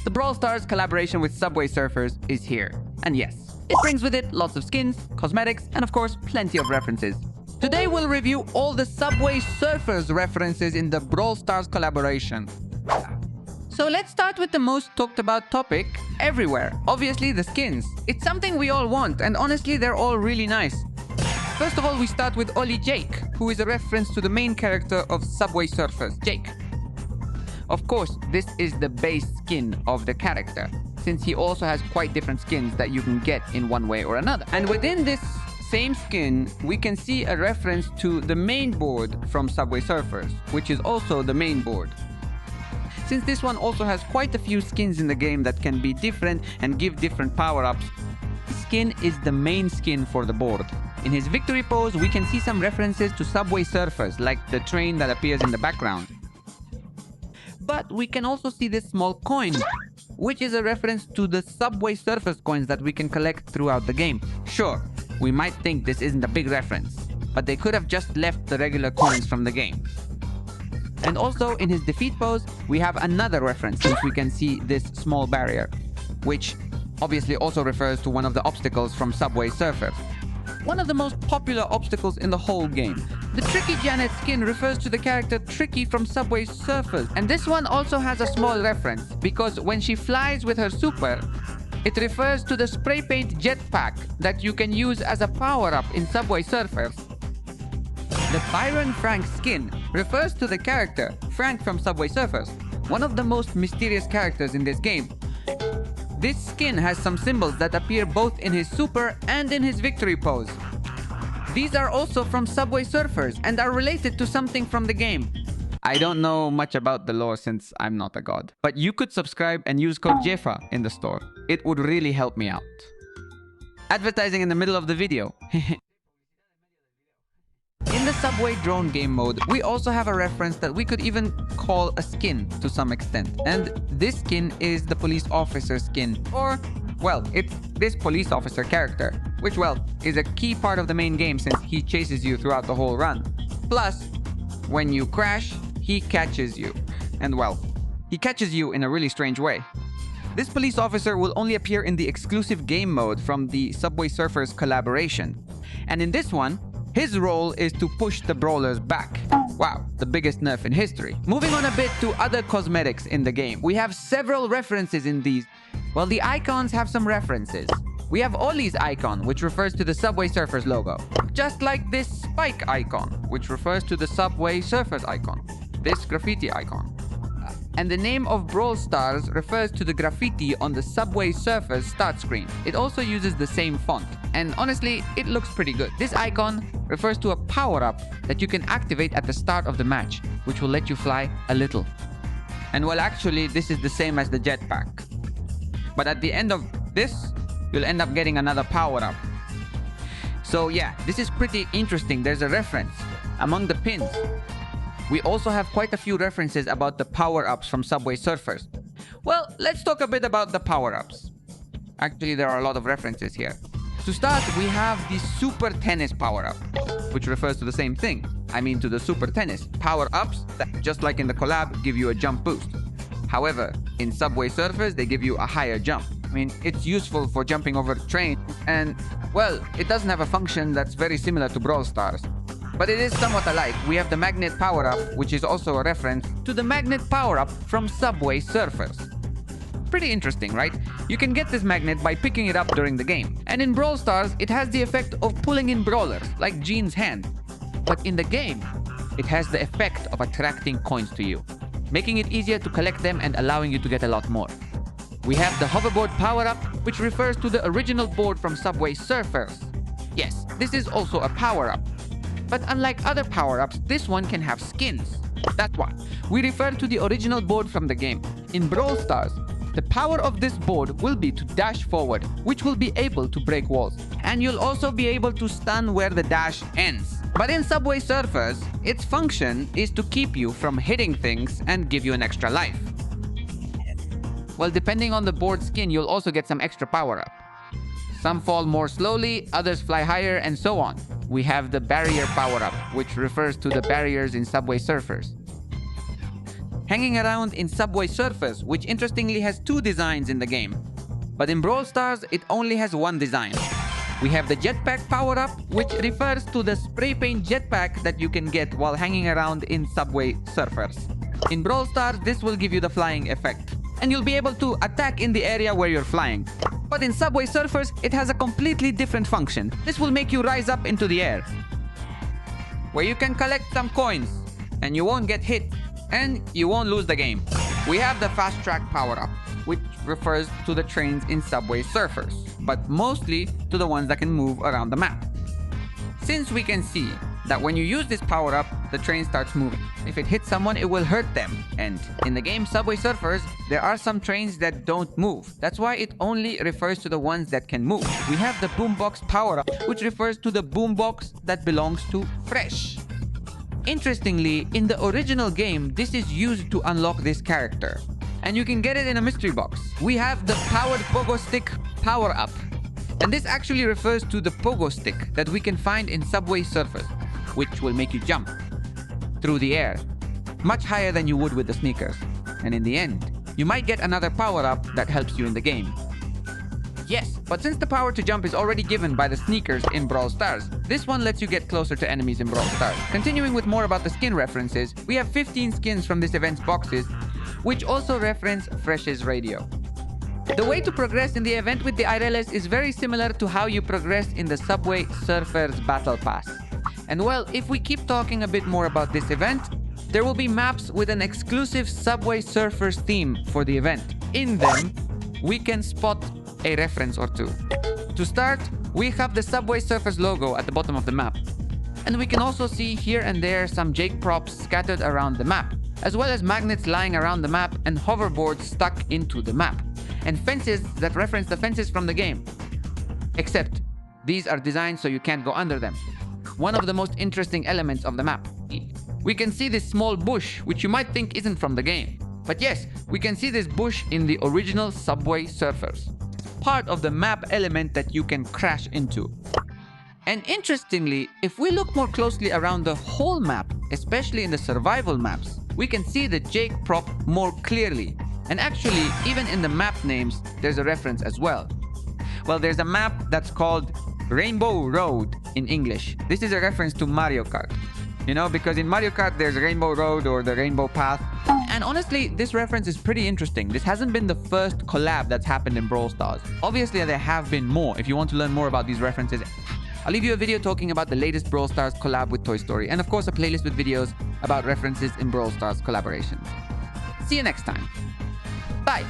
The Brawl Stars collaboration with Subway Surfers is here. And yes, it brings with it lots of skins, cosmetics, and of course, plenty of references. Today we'll review all the Subway Surfers references in the Brawl Stars collaboration. So let's start with the most talked about topic everywhere. Obviously the skins. It's something we all want, and honestly they're all really nice. First of all, we start with Ollie Jake, who is a reference to the main character of Subway Surfers, Jake. Of course, this is the base skin of the character, since he also has quite different skins that you can get in one way or another. And within this same skin, we can see a reference to the main board from Subway Surfers, which is also the main board. Since this one also has quite a few skins in the game that can be different and give different power-ups, skin is the main skin for the board. In his victory pose, we can see some references to Subway Surfers, like the train that appears in the background. But we can also see this small coin, which is a reference to the Subway Surfers coins that we can collect throughout the game. Sure, we might think this isn't a big reference, but they could have just left the regular coins from the game. And also in his defeat pose, we have another reference, since we can see this small barrier, which obviously also refers to one of the obstacles from Subway Surfers. One of the most popular obstacles in the whole game. The Tricky Janet skin refers to the character Tricky from Subway Surfers. And this one also has a small reference, because when she flies with her super, it refers to the spray paint jetpack that you can use as a power-up in Subway Surfers. The Byron Frank skin refers to the character Frank from Subway Surfers, one of the most mysterious characters in this game. This skin has some symbols that appear both in his super and in his victory pose. These are also from Subway Surfers and are related to something from the game. I don't know much about the lore since I'm not a god, but you could subscribe and use code JEFA in the store. It would really help me out. Advertising in the middle of the video. In the Subway Drone game mode, we also have a reference that we could even call a skin to some extent. And this skin is the police officer skin. Or, well, it's this police officer character, which, well, is a key part of the main game since he chases you throughout the whole run. Plus, when you crash, he catches you. And, well, he catches you in a really strange way. This police officer will only appear in the exclusive game mode from the Subway Surfers collaboration. And in this one, his role is to push the brawlers back. Wow, the biggest nerf in history. Moving on a bit to other cosmetics in the game. We have several references in these. Well, the icons have some references. We have Ollie's icon, which refers to the Subway Surfers logo. Just like this spike icon, which refers to the Subway Surfers icon. This graffiti icon. And the name of Brawl Stars refers to the graffiti on the Subway Surfers start screen. It also uses the same font. And honestly, it looks pretty good. This icon refers to a power-up that you can activate at the start of the match, which will let you fly a little. And well, actually, this is the same as the jetpack. But at the end of this, you'll end up getting another power-up. So yeah, this is pretty interesting. There's a reference among the pins. We also have quite a few references about the power-ups from Subway Surfers. Well, let's talk a bit about the power-ups. Actually, there are a lot of references here. To start, we have the Super Tennis power-up, which refers to the same thing. I mean to the Super Tennis. Power-ups that, just like in the collab, give you a jump boost. However, in Subway Surfers, they give you a higher jump. I mean, it's useful for jumping over trains, and, well, it doesn't have a function that's very similar to Brawl Stars. But it is somewhat alike. We have the Magnet power-up, which is also a reference to the Magnet power-up from Subway Surfers. Pretty interesting, right? You can get this magnet by picking it up during the game. And in Brawl Stars, it has the effect of pulling in brawlers, like Jean's hand. But in the game, it has the effect of attracting coins to you, making it easier to collect them and allowing you to get a lot more. We have the Hoverboard power-up, which refers to the original board from Subway Surfers. Yes, this is also a power-up. But unlike other power-ups, this one can have skins. That's why we refer to the original board from the game. In Brawl Stars, the power of this board will be to dash forward, which will be able to break walls. And you'll also be able to stun where the dash ends. But in Subway Surfers, its function is to keep you from hitting things and give you an extra life. Well, depending on the board skin, you'll also get some extra power-up. Some fall more slowly, others fly higher, and so on. We have the Barrier power-up, which refers to the barriers in Subway Surfers. hanging around in Subway Surfers, which interestingly has 2 designs in the game. But in Brawl Stars, it only has 1 design. We have the jetpack power-up, which refers to the spray paint jetpack that you can get while hanging around in Subway Surfers. In Brawl Stars, this will give you the flying effect, and you'll be able to attack in the area where you're flying. But in Subway Surfers, it has a completely different function. This will make you rise up into the air, where you can collect some coins, and you won't get hit, and you won't lose the game. We have the fast track power-up, which refers to the trains in Subway Surfers, but mostly to the ones that can move around the map. Since we can see that when you use this power-up, the train starts moving. If it hits someone, it will hurt them. And in the game Subway Surfers, there are some trains that don't move. That's why it only refers to the ones that can move. We have the boombox power-up, which refers to the boombox that belongs to Fresh. Interestingly, in the original game, this is used to unlock this character, and you can get it in a mystery box. We have the powered pogo stick power-up, and this actually refers to the pogo stick that we can find in Subway Surfers, which will make you jump through the air much higher than you would with the sneakers. And in the end, you might get another power-up that helps you in the game. Yes, but since the power to jump is already given by the sneakers in Brawl Stars, this one lets you get closer to enemies in Brawl Stars. Continuing with more about the skin references, we have 15 skins from this event's boxes, which also reference Fresh's radio. The way to progress in the event with the Ireles is very similar to how you progress in the Subway Surfers Battle Pass. And well, if we keep talking a bit more about this event, there will be maps with an exclusive Subway Surfers theme for the event. In them, we can spot a reference or 2. To start, we have the Subway Surfers logo at the bottom of the map. And we can also see here and there some Jake props scattered around the map, as well as magnets lying around the map and hoverboards stuck into the map, and fences that reference the fences from the game. Except, these are designed so you can't go under them. One of the most interesting elements of the map. We can see this small bush, which you might think isn't from the game. But yes, we can see this bush in the original Subway Surfers. Part of the map element that you can crash into. And interestingly, if we look more closely around the whole map, especially in the survival maps, we can see the Jake prop more clearly. And actually, even in the map names, there's a reference as well. Well, there's a map that's called Rainbow Road in English. This is a reference to Mario Kart. You know, because in Mario Kart, there's Rainbow Road or the Rainbow Path. And honestly, this reference is pretty interesting. This hasn't been the first collab that's happened in Brawl Stars. Obviously, there have been more. If you want to learn more about these references, I'll leave you a video talking about the latest Brawl Stars collab with Toy Story, and of course a playlist with videos about references in Brawl Stars collaborations. See you next time. Bye!